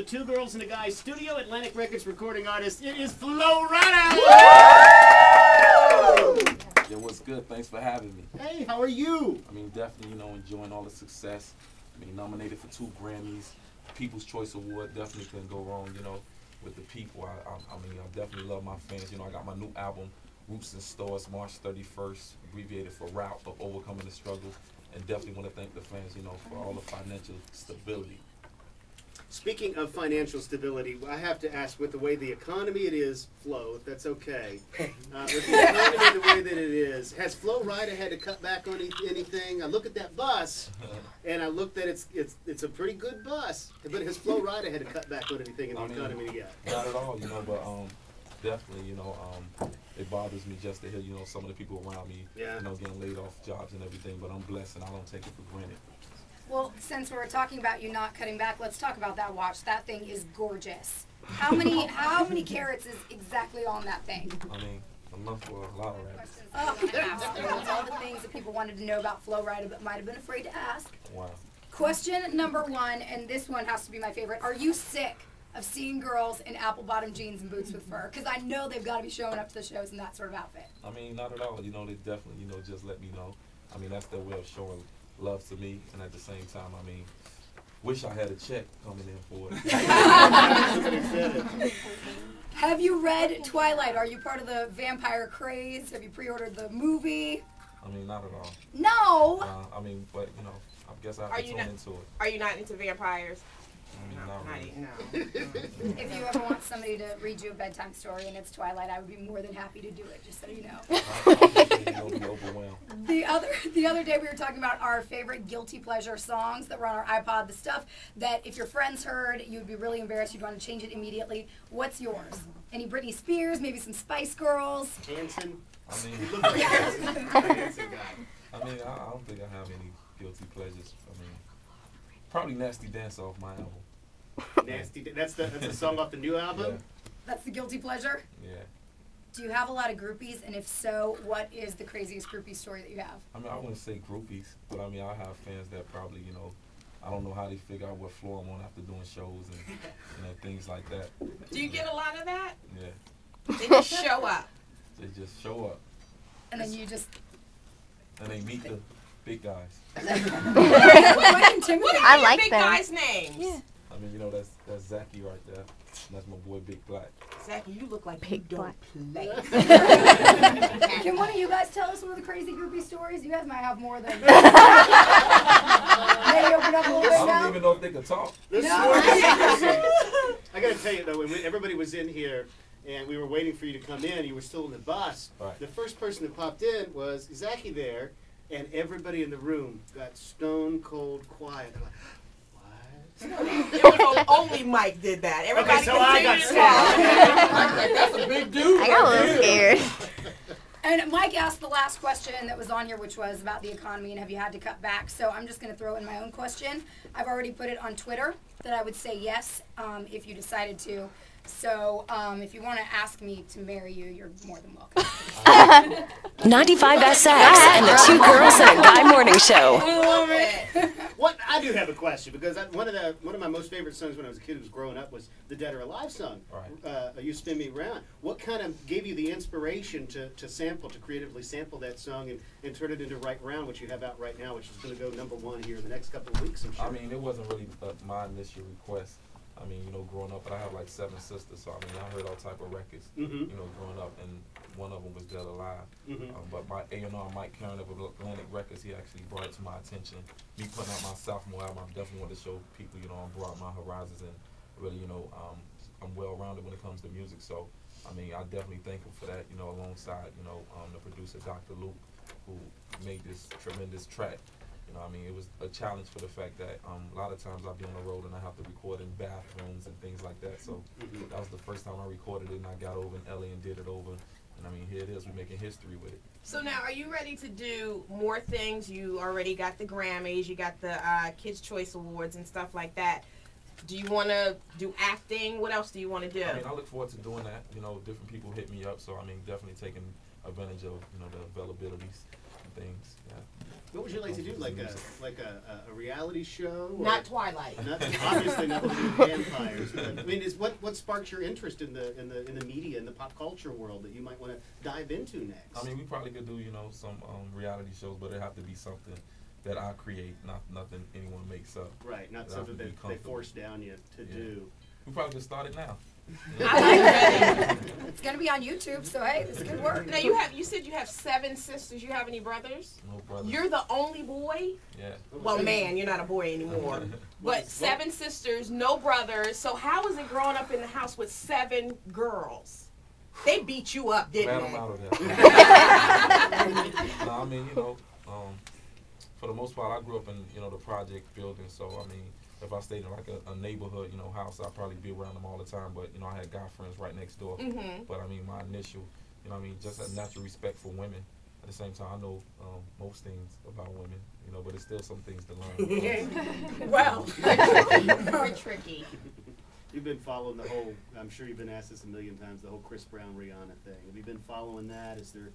Two Girls and a Guy studio, Atlantic Records recording artist. It is Flo Rida! Yo, what's good? Thanks for having me. Hey, how are you? I mean, definitely, enjoying all the success. I mean, nominated for 2 Grammys, People's Choice Award, definitely couldn't go wrong, with the people. I definitely love my fans. I got my new album, Roots in Stores, March 31st, abbreviated for Route of Overcoming the Struggle. And definitely want to thank the fans, for all the financial stability. Speaking of financial stability, I have to ask, with the way the economy it is, Flo, if that's okay, with the economy the way that it is, has Flo Rida had to cut back on anything? I look at that bus, and I look that it's a pretty good bus, but has Flo Rida had to cut back on anything in the economy yet? Not at all, but definitely, it bothers me just to hear, some of the people around me, getting laid off jobs and everything, but I'm blessed and I don't take it for granted. Well, since we're talking about you not cutting back, let's talk about that watch. That thing is gorgeous. How many carats is exactly on that thing? I mean, enough for a lot of rabbits. That's all the things that people wanted to know about Flo Rida, but might have been afraid to ask. Wow. Question number 1, and this one has to be my favorite. Are you sick of seeing girls in apple-bottom jeans and boots with fur? Because I know they've got to be showing up to the shows in that sort of outfit. I mean, not at all. They definitely, just let me know. I mean, that's their way of showing love to me, and at the same time, I mean, wish I had a check coming in for it. Have you read Twilight? Are you part of the vampire craze? Have you pre-ordered the movie? I mean, not at all. No! I mean, but, I guess I have to tune into it. Are you not into vampires? I mean, not really. No. If you ever want somebody to read you a bedtime story and it's Twilight, I would be more than happy to do it, just so you know. I'll be overwhelmed. The other day we were talking about our favorite guilty pleasure songs that were on our iPod, the stuff that if your friends heard, you would be really embarrassed, you'd want to change it immediately. What's yours? Any Britney Spears, maybe some Spice Girls? Hanson? I mean, You look like Hanson guy. I mean, I don't think I have any guilty pleasures. I mean, probably Nasty Dance off my album. Nasty. That's the song off the new album? Yeah. That's the guilty pleasure? Yeah. Do you have a lot of groupies? And if so, what is the craziest groupie story that you have? I mean, I wouldn't say groupies, but I mean, I have fans that probably, I don't know how they figure out what floor I'm on after doing shows and things like that. Do you get a lot of that? Yeah. They just show up. They just show up. And then you just... And they meet the big guys. I like big guys' names. Yeah. I mean, that's Zachy right there. That's my boy Big Black. Zachy, you look like you don't play. Can one of you guys tell us some of the crazy groupie stories? You guys might have more than... Maybe open up a little bit I now? don't even know if they can talk. I got to tell you, though, when everybody was in here and we were waiting for you to come in, you were still in the bus, right. The first person that popped in was Zachy there, and everybody in the room got stone cold quiet. They're like, It was only Mike did that. Everybody so I got scared. That's a big dude. I got a little scared. And Mike asked the last question that was on here, which was about the economy and have you had to cut back. So I'm just going to throw in my own question. I've already put it on Twitter that I would say yes if you decided to. So if you want to ask me to marry you, you're more than welcome. 95 SX and the Two Girls and a Guy Morning Show. I love it. I do have a question because one of my most favorite songs when I was a kid who was growing up was the Dead or Alive song. Right. You Spin Me Round. What kind of gave you the inspiration to creatively sample that song and turn it into Right Round, which you have out right now, which is going to go #1 here in the next couple of weeks, I'm sure. I mean, it wasn't really my initial request. I mean, growing up, but I have like 7 sisters, so I mean, I heard all type of records, growing up, and one of them was Dead Alive. But my A&R, Mike Karen of Atlantic Records, he actually brought it to my attention. Me putting out my sophomore album, I definitely wanted to show people, I'm broad my horizons and really, I'm well-rounded when it comes to music. So, I mean, I definitely thank him for that, alongside, the producer, Dr. Luke, who made this tremendous track. I mean, it was a challenge for the fact that a lot of times I'll be on the road and I have to record in bathrooms and things like that. So that was the first time I recorded it, and I got over in LA and did it over. And I mean, here it is. We're making history with it. So now, are you ready to do more things? You already got the Grammys, you got the Kids' Choice Awards and stuff like that. Do you want to do acting? What else do you want to do? I mean, I look forward to doing that. Different people hit me up, so I mean, definitely taking advantage of the availabilities and things. Yeah. What would you like to do? Like a reality show? Or Not Twilight. Not, obviously not looking at vampires. But, I mean, what sparks your interest in the media, in the pop culture world that you might want to dive into next? I mean, we probably could do some reality shows, but it have to be something that I create, not nothing anyone makes up. Right, not something that they force down you to do. We probably could start it now. I like that. It's gonna be on YouTube, so hey, this could work. Now you said you have 7 sisters. You have any brothers? No brothers. You're the only boy? Yeah. Well, man, you're not a boy anymore. But 7 sisters, no brothers. So how is it growing up in the house with 7 girls? They beat you up, didn't Glad they? I'm out of that. No, I mean, for the most part, I grew up in, the project building. So, I mean, if I stayed in like a neighborhood, house, I'd probably be around them all the time. But, I had guy friends right next door. But, I mean, my initial, just a natural respect for women. At the same time, I know most things about women, but it's still some things to learn. Well, very tricky. You've been following the whole, I'm sure you've been asked this a million times, the whole Chris Brown Rihanna thing. Have you been following that? Is there, do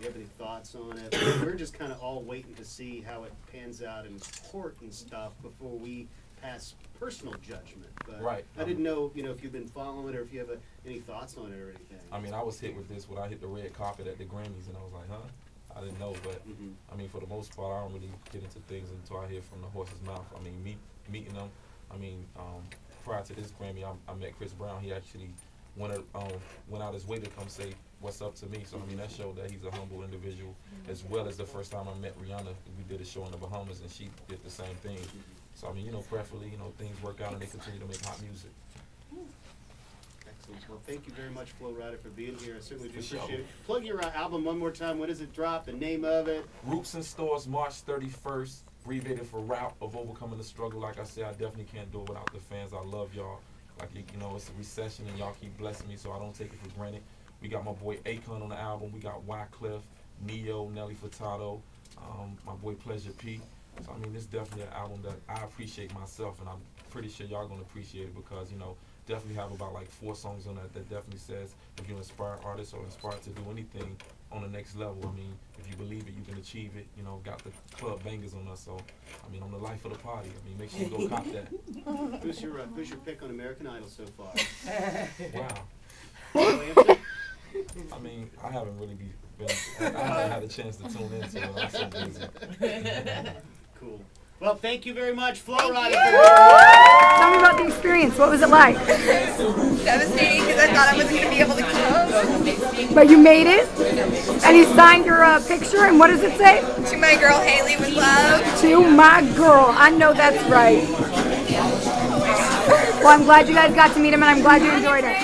you have any thoughts on it? We're just kind of all waiting to see how it pans out in court and stuff before we pass personal judgment. But right. I didn't know, if you've been following it or if you have any thoughts on it or anything. I mean, I was hit with this when I hit the red carpet at the Grammys, and I was like, huh? I didn't know, but I mean, for the most part, I don't really get into things until I hear from the horse's mouth. I mean, meeting them, I mean, prior to this Grammy, I met Chris Brown. He actually went out his way to come say what's up to me. So, I mean, that showed that he's a humble individual, as well as the first time I met Rihanna. We did a show in the Bahamas, and she did the same thing. So, I mean, prayerfully, things work out and they continue to make hot music. Excellent. Well, thank you very much, Flo Rida, for being here. I certainly do appreciate it. Plug your album one more time. When does it drop? The name of it? Roots in stores, March 31st. Abbreviated for Route of Overcoming the Struggle. Like I said, I definitely can't do it without the fans. I love y'all. Like, it's a recession and y'all keep blessing me, so I don't take it for granted. We got my boy Akon on the album. We got Wyclef, Neo, Nelly Furtado, my boy Pleasure P. So, I mean, it's definitely an album that I appreciate myself, and I'm pretty sure y'all going to appreciate it because, definitely have about like 4 songs on that definitely says if you're an inspired artist or inspired to do anything on the next level, I mean, if you believe it, you can achieve it. Got the club bangers on us, so I mean, I'm the life of the party. I mean, make sure you go cop that. Who's your pick on American Idol so far? Wow. I mean, I haven't really I haven't had a chance to tune into it. I'm so busy. Cool. Well, thank you very much, Flo Rida. Tell me about the experience. What was it like? Devastating because I thought I wasn't going to be able to come. But you made it, and you signed your picture, and what does it say? To my girl Haley with love. To my girl. I know that's right. Well, I'm glad you guys got to meet him, and I'm glad you enjoyed it.